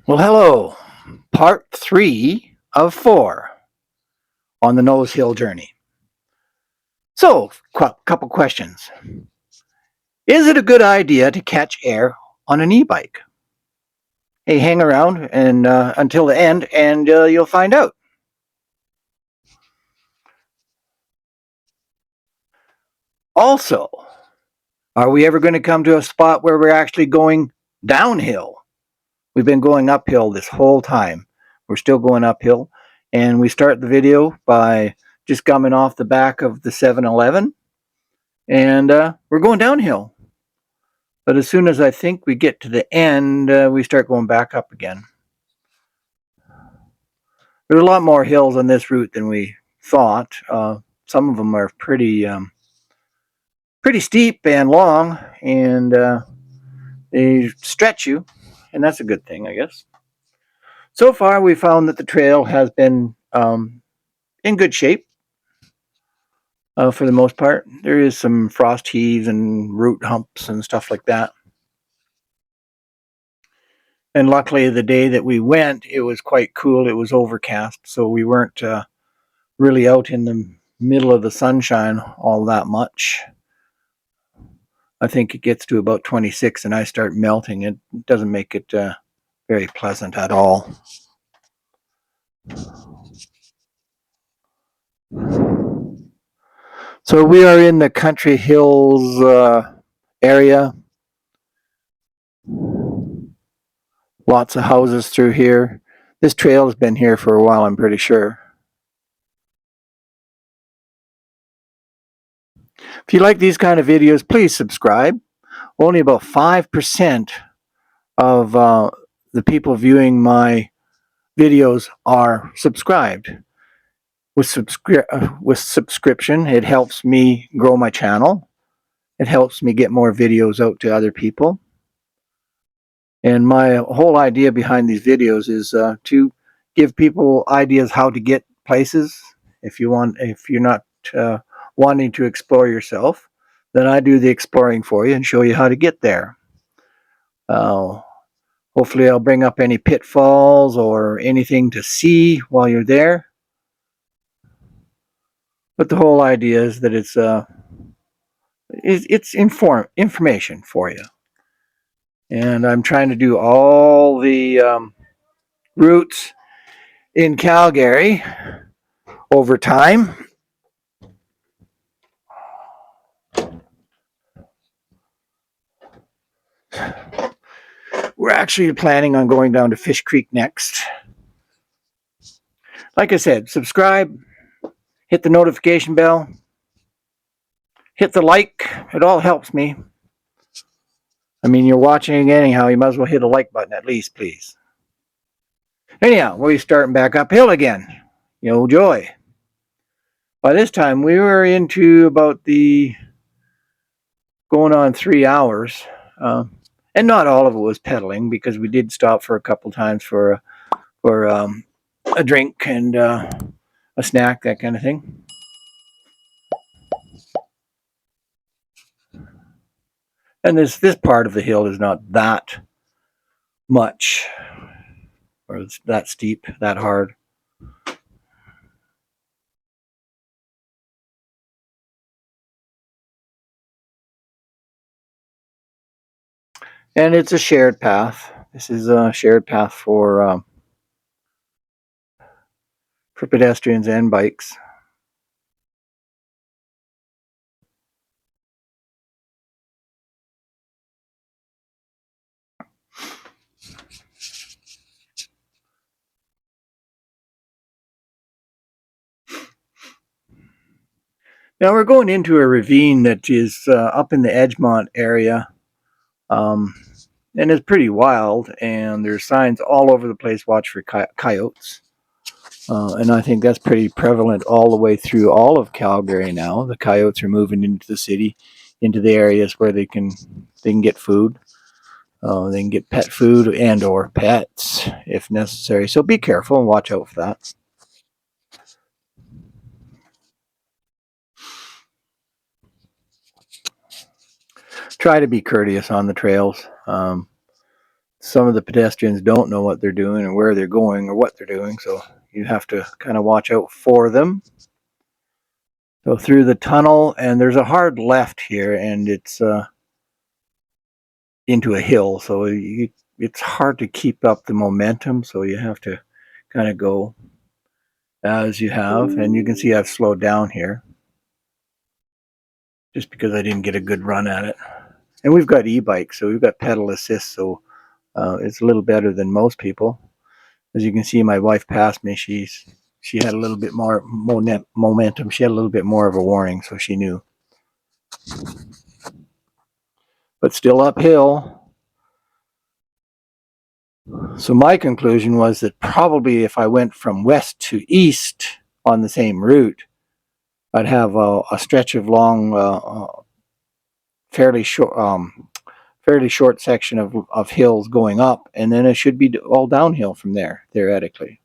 Well, hello. Part 3 of 4 on the Nose Hill journey. So, couple questions. Is it a good idea to catch air on an e-bike? Hey, hang around and until the end, and you'll find out. Also, are we ever going to come to a spot where we're actually going downhill? We've been going uphill this whole time. We're still going uphill, and we start the video by just coming off the back of the 7-Eleven, and we're going downhill. But as soon as I think we get to the end, we start going back up again. There's a lot more hills on this route than we thought. Some of them are pretty steep and long, and they stretch you, and that's a good thing, I guess. So far, we found that the trail has been in good shape for the most part. There is some frost heaves and root humps and stuff like that. And luckily, the day that we went, it was quite cool. It was overcast, so we weren't really out in the middle of the sunshine all that much. I think it gets to about 26 and I start melting. It doesn't make it very pleasant at all. So we are in the Country Hills area. Lots of houses through here. This trail has been here for a while, I'm pretty sure. If you like these kind of videos, please subscribe. Only about 5% of the people viewing my videos are subscribed. With subscription, it helps me grow my channel. It helps me get more videos out to other people. And my whole idea behind these videos is to give people ideas how to get places. If you're not wanting to explore yourself, then I do the exploring for you and show you how to get there. Hopefully I'll bring up any pitfalls or anything to see while you're there. But the whole idea is that it's information for you. And I'm trying to do all the routes in Calgary over time. We're actually planning on going down to Fish Creek next. Like I said, subscribe, hit the notification bell, hit the like. It all helps me. I mean, you're watching anyhow. You might as well hit a like button at least, please. Anyhow, we're starting back uphill again. Yo, joy. By this time, we were into about the going on 3 hours. And not all of it was pedaling because we did stop for a couple times for a drink and a snack, that kind of thing. And this part of the hill is not that much, or it's that steep, that hard. And it's a shared path. This is a shared path for pedestrians and bikes. Now we're going into a ravine that is up in the Edgemont area, and it's pretty wild. And there's signs all over the place. Watch for coyotes. And I think that's pretty prevalent all the way through all of Calgary now. The coyotes are moving into the city, into the areas where they can get food. They can get pet food and or pets if necessary. So be careful and watch out for that. Try to be courteous on the trails. some of the pedestrians don't know what they're doing or where they're going or what they're doing, so you have to kind of watch out for them. So through the tunnel, and there's a hard left here, and it's into a hill, so it's hard to keep up the momentum, so you have to kind of go as you have, and you can see I've slowed down here just because I didn't get a good run at it. And we've got e-bikes, so we've got pedal assist, so it's a little better than most people. As you can see, my wife passed me. She had a little bit more momentum. She had a little bit more of a warning, so she knew. But still uphill. So my conclusion was that probably if I went from west to east on the same route, I'd have a stretch of long, fairly short section of hills going up, and then it should be all downhill from there, theoretically.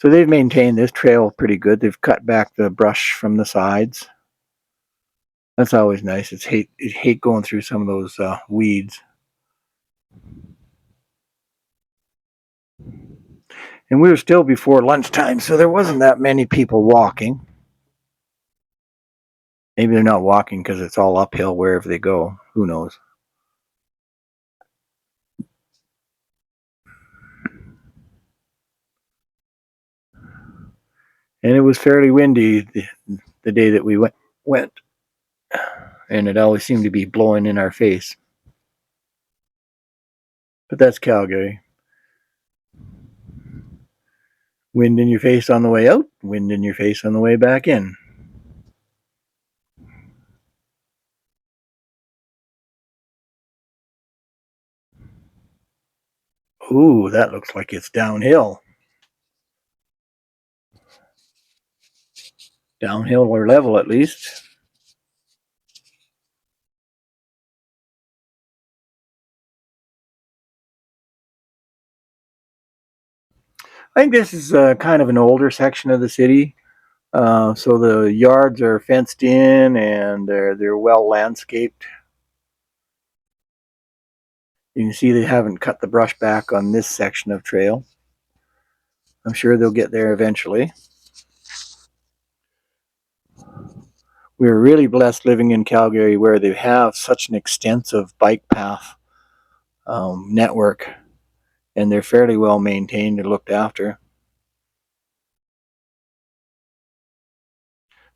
So they've maintained this trail pretty good. They've cut back the brush from the sides. That's always nice. It's hate going through some of those weeds. And we were still before lunchtime, so there wasn't that many people walking. Maybe they're not walking because it's all uphill wherever they go. Who knows? And it was fairly windy the day that we went, and it always seemed to be blowing in our face. But that's Calgary. Wind in your face on the way out, wind in your face on the way back in. Ooh, that looks like it's downhill. Downhill or level at least. I think this is kind of an older section of the city. So the yards are fenced in and they're well landscaped. You can see they haven't cut the brush back on this section of trail. I'm sure they'll get there eventually. We're really blessed living in Calgary where they have such an extensive bike path network, and they're fairly well maintained and looked after.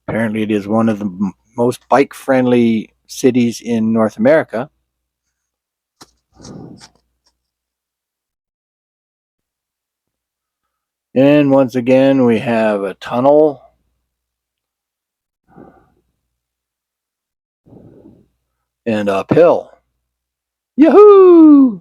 Apparently, it is one of the most bike-friendly cities in North America. And once again, we have a tunnel and uphill. Yahoo!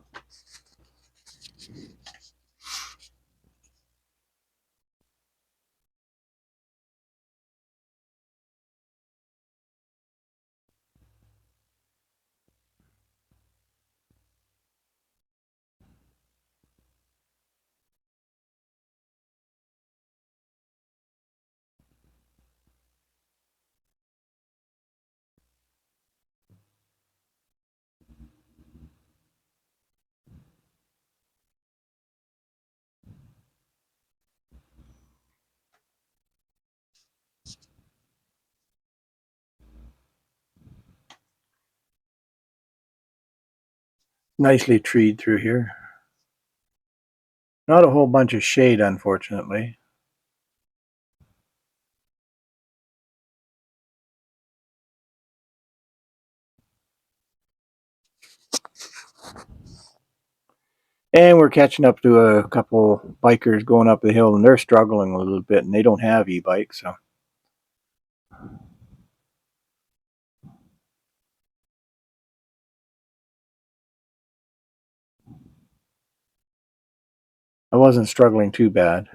Nicely treed through here. Not a whole bunch of shade, unfortunately. And we're catching up to a couple bikers going up the hill, and they're struggling a little bit, and they don't have e-bikes, so. I wasn't struggling too bad,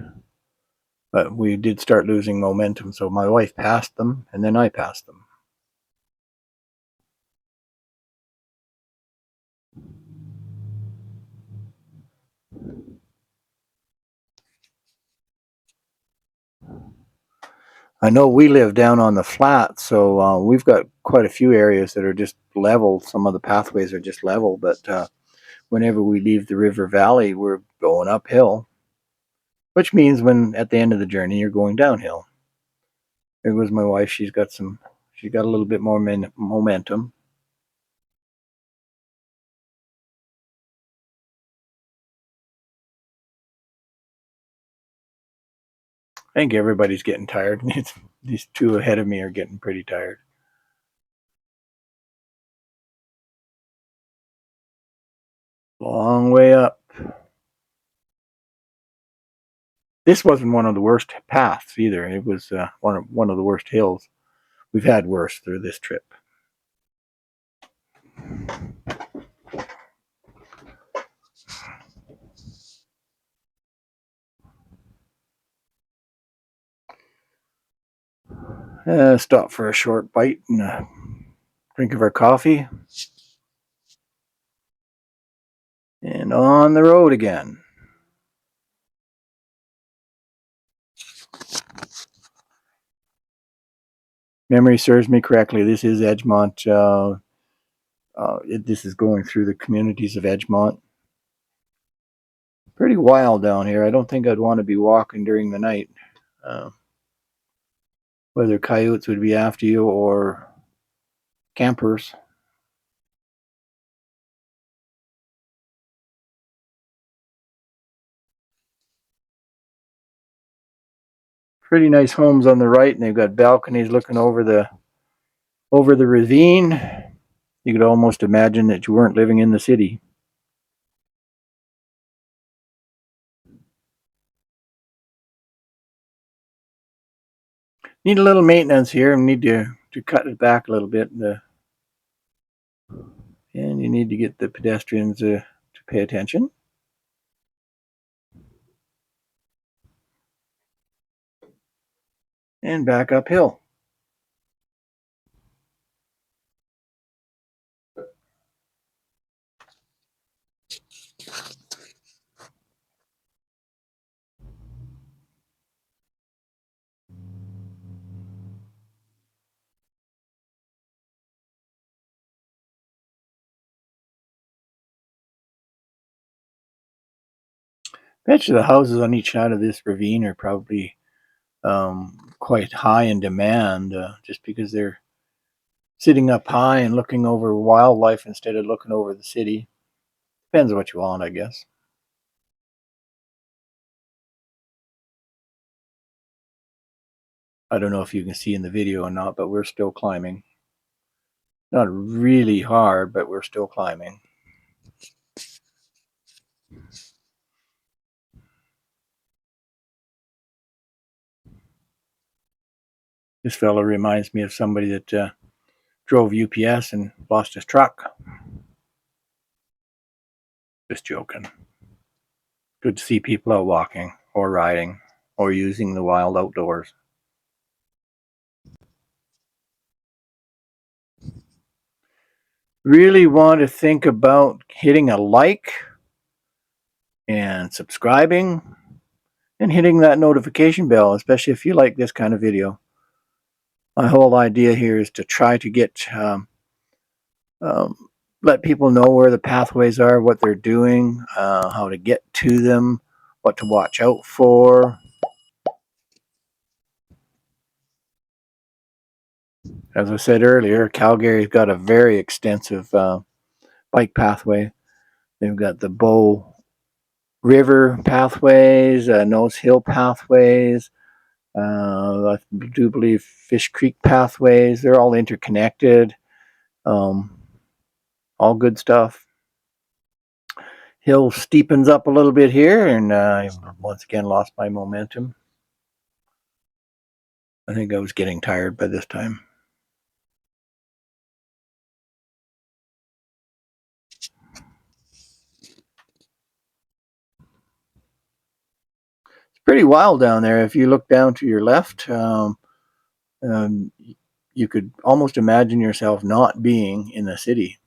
but we did start losing momentum, so my wife passed them, and then I passed them. I know we live down on the flat, so we've got quite a few areas that are just level. Some of the pathways are just level, but whenever we leave the river valley, we're going uphill, which means when at the end of the journey, you're going downhill. There goes my wife. She's got a little bit more momentum. I think everybody's getting tired. These two ahead of me are getting pretty tired. Long way up. This wasn't one of the worst paths either. It was one of the worst hills. We've had worse through this trip. Stop for a short bite and a drink of our coffee. And on the road again. Memory serves me correctly. This is Edgemont. This is going through the communities of Edgemont. Pretty wild down here. I don't think I'd want to be walking during the night. Whether coyotes would be after you or campers. Pretty nice homes on the right, and they've got balconies looking over the ravine. You could almost imagine that you weren't living in the city. Need a little maintenance here. Need to cut it back a little bit. And you need to get the pedestrians to pay attention. And back uphill. Bet you the houses on each side of this ravine are probably quite high in demand, just because they're sitting up high and looking over wildlife instead of looking over the city. Depends on what you want, I guess. I don't know if you can see in the video or not, but we're still climbing. Not really hard, but we're still climbing. This fellow reminds me of somebody that drove UPS and lost his truck. Just joking. Good to see people out walking or riding or using the wild outdoors. Really want to think about hitting a like and subscribing and hitting that notification bell, especially if you like this kind of video. My whole idea here is to try to get um, let people know where the pathways are, what they're doing, how to get to them, what to watch out for. As I said earlier, Calgary's got a very extensive bike pathway. They've got the Bow River pathways, Nose Hill pathways. I do believe Fish Creek pathways. They're all interconnected. All good stuff. Hill steepens up a little bit here, and I once again lost my momentum. I think I was getting tired by this time. It's pretty wild down there. If you look down to your left, um, you could almost imagine yourself not being in the city.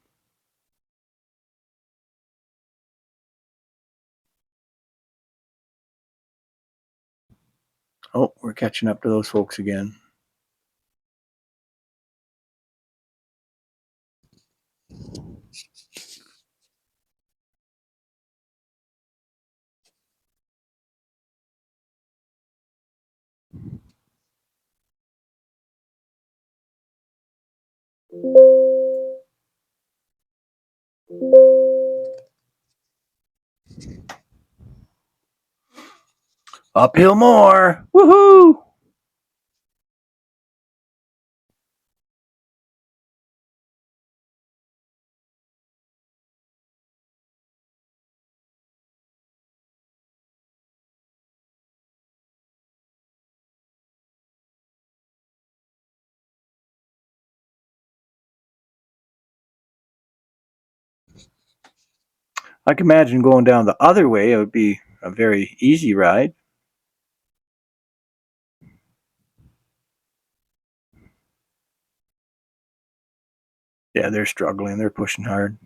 Oh, we're catching up to those folks again. Uphill more. Woohoo! I can imagine going down the other way. It would be a very easy ride. Yeah, they're struggling. They're pushing hard.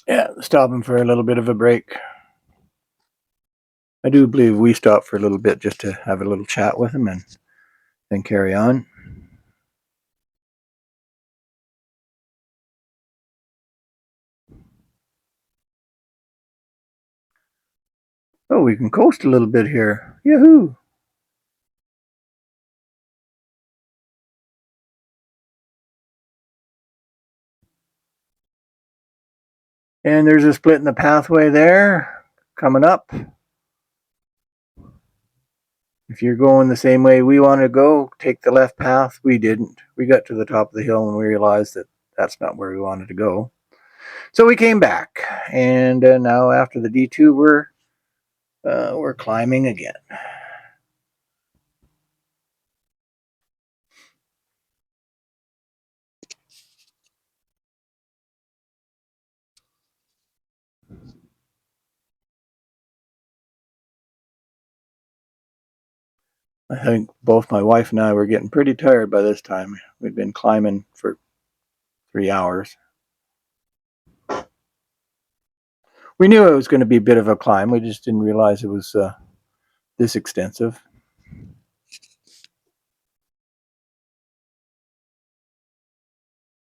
Yeah, stopping for a little bit of a break. I do believe we stopped for a little bit just to have a little chat with them and then carry on. Oh, we can coast a little bit here. Yahoo! And there's a split in the pathway there coming up. If you're going the same way we want to go, take the left path. We didn't. We got to the top of the hill and we realized that that's not where we wanted to go. So we came back, and now after the D2, we're climbing again. I think both my wife and I were getting pretty tired by this time. We'd been climbing for 3 hours. We knew it was going to be a bit of a climb. We just didn't realize it was this extensive.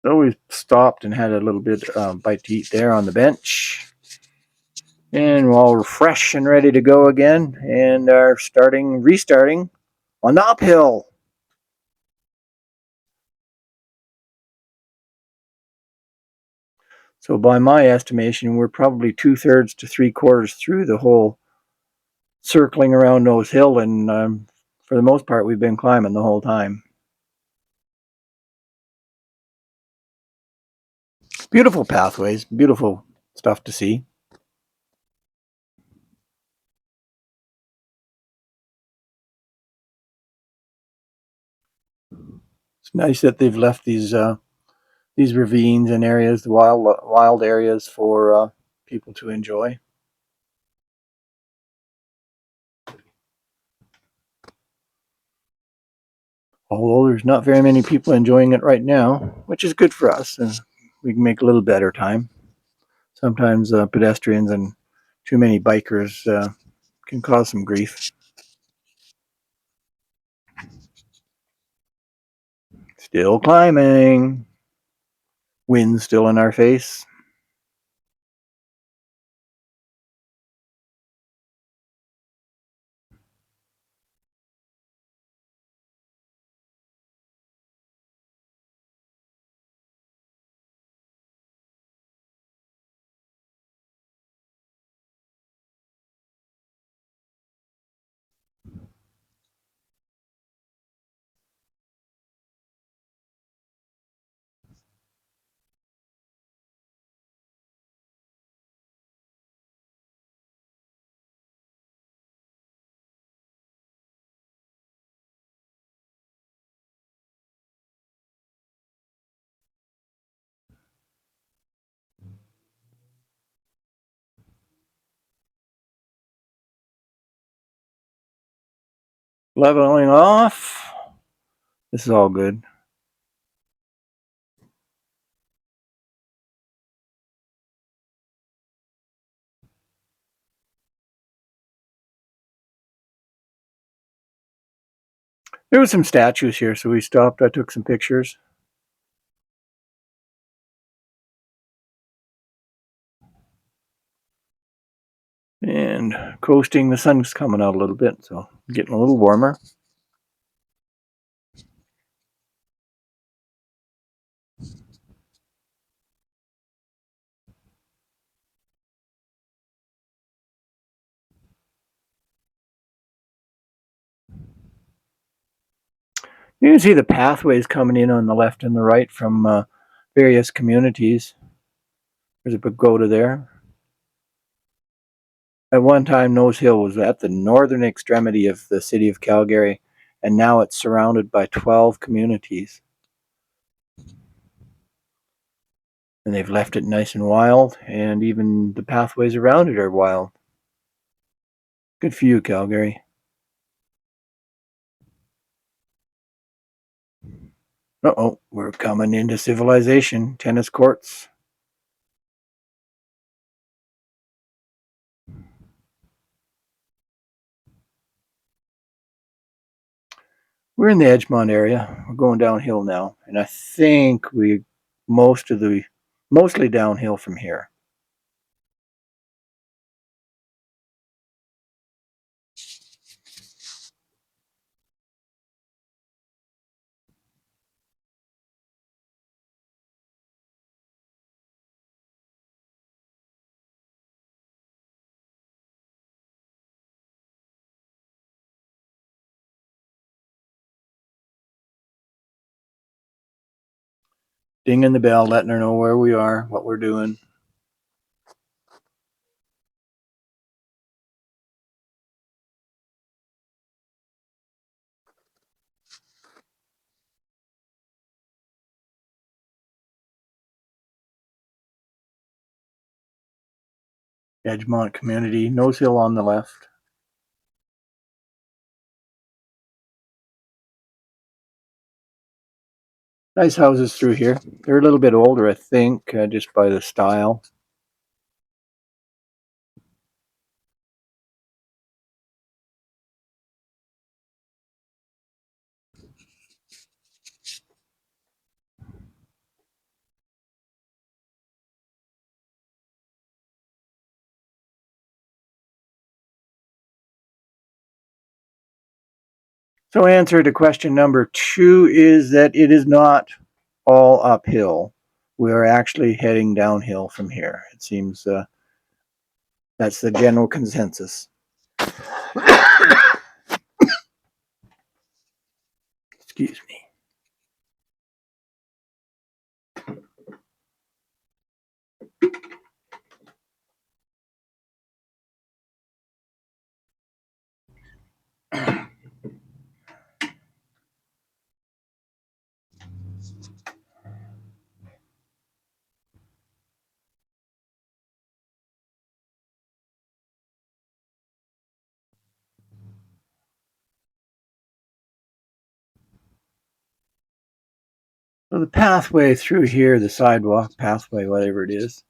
So we stopped and had a little bit bite to eat there on the bench. And we're all fresh and ready to go again and are restarting on the uphill. So by my estimation, we're probably 2/3 to 3/4 through the whole circling around Nose Hill, and for the most part, we've been climbing the whole time. Beautiful pathways, beautiful stuff to see. It's nice that they've left these ravines and areas, the wild areas for people to enjoy. Although there's not very many people enjoying it right now, which is good for us, and we can make a little better time. Sometimes pedestrians and too many bikers can cause some grief. Still climbing. Wind still in our face. Leveling off. This is all good. There were some statues here, so we stopped. I took some pictures. And coasting, the sun's coming out a little bit, so getting a little warmer. You can see the pathways coming in on the left and the right from various communities. There's a pagoda there. At one time, Nose Hill was at the northern extremity of the city of Calgary, and now it's surrounded by 12 communities. And they've left it nice and wild, and even the pathways around it are wild. Good for you, Calgary. Uh-oh, we're coming into civilization. Tennis courts. We're in the Edgemont area. We're going downhill now, and I think we mostly downhill from here. Dinging the bell, letting her know where we are, what we're doing. Edgemont community, Nose Hill on the left. Nice houses through here. They're a little bit older, I think, just by the style. So answer to question number 2 is that it is not all uphill. We are actually heading downhill from here. It seems that's the general consensus. Excuse me. So the pathway through here, the sidewalk pathway, whatever it is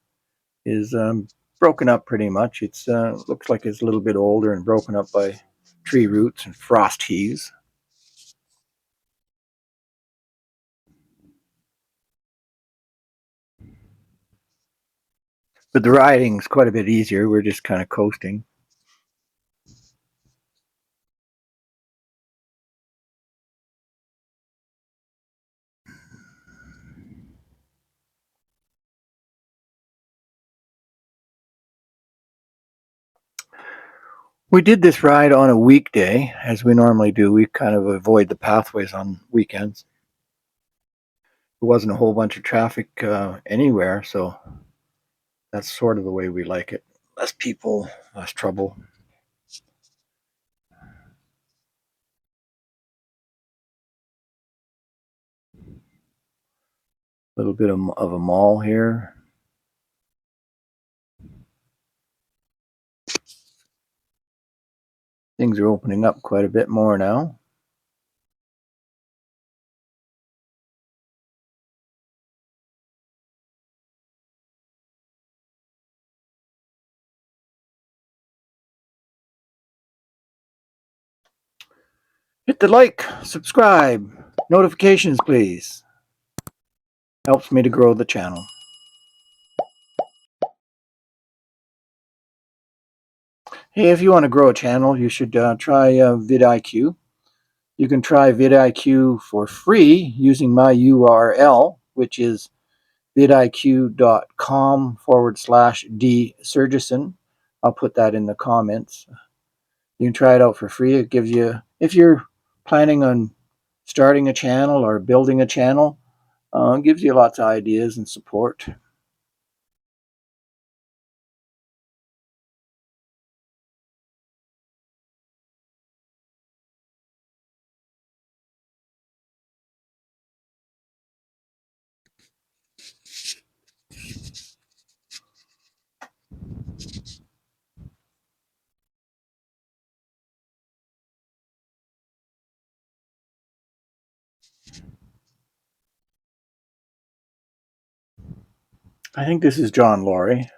broken up pretty much. It's looks like it's a little bit older and broken up by tree roots and frost heaves. But the riding's quite a bit easier. We're just kind of coasting. We did this ride on a weekday, as we normally do. We kind of avoid the pathways on weekends. There wasn't a whole bunch of traffic anywhere, so that's sort of the way we like it. Less people, less trouble. A little bit of a mall here. Things are opening up quite a bit more now. Hit the like, subscribe, notifications please. Helps me to grow the channel. Hey, if you want to grow a channel, you should try vidIQ. You can try vidIQ for free using my URL, which is vidiq.com/dsurgison. I'll put that in the comments. You can try it out for free. It gives you, if you're planning on starting a channel or building a channel, it gives you lots of ideas and support. I think this is John Laurie.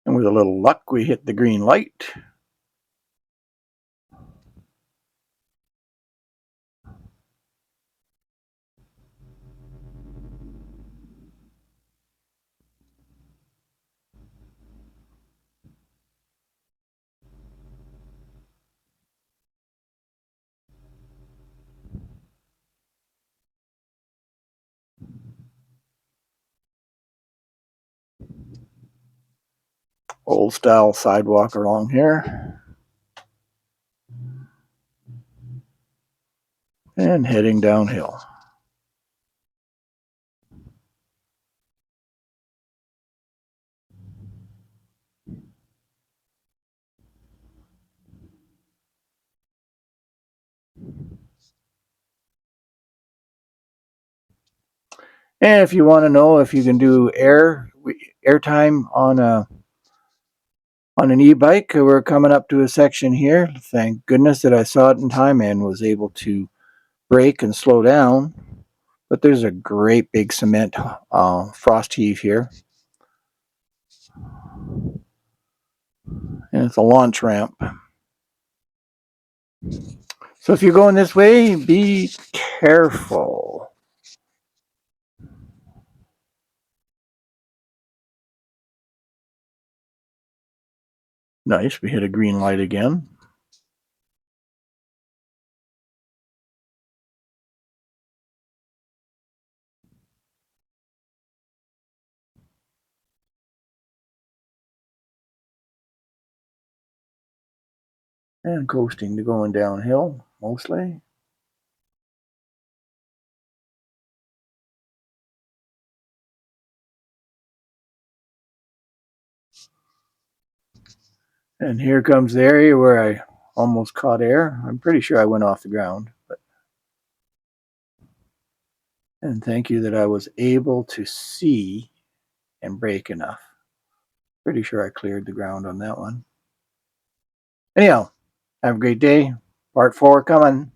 And with a little luck, we hit the green light. Old style sidewalk along here. And heading downhill. And if you want to know if you can do airtime on an e-bike, we're coming up to a section here. Thank goodness that I saw it in time and was able to brake and slow down. But there's a great big cement frost heave here. And it's a launch ramp. So if you're going this way, be careful. Nice, we hit a green light again. And coasting to going downhill, mostly. And here comes the area where I almost caught air. I'm pretty sure I went off the ground. And thank you that I was able to see and brake enough. Pretty sure I cleared the ground on that one. Anyhow, have a great day. Part 4 coming.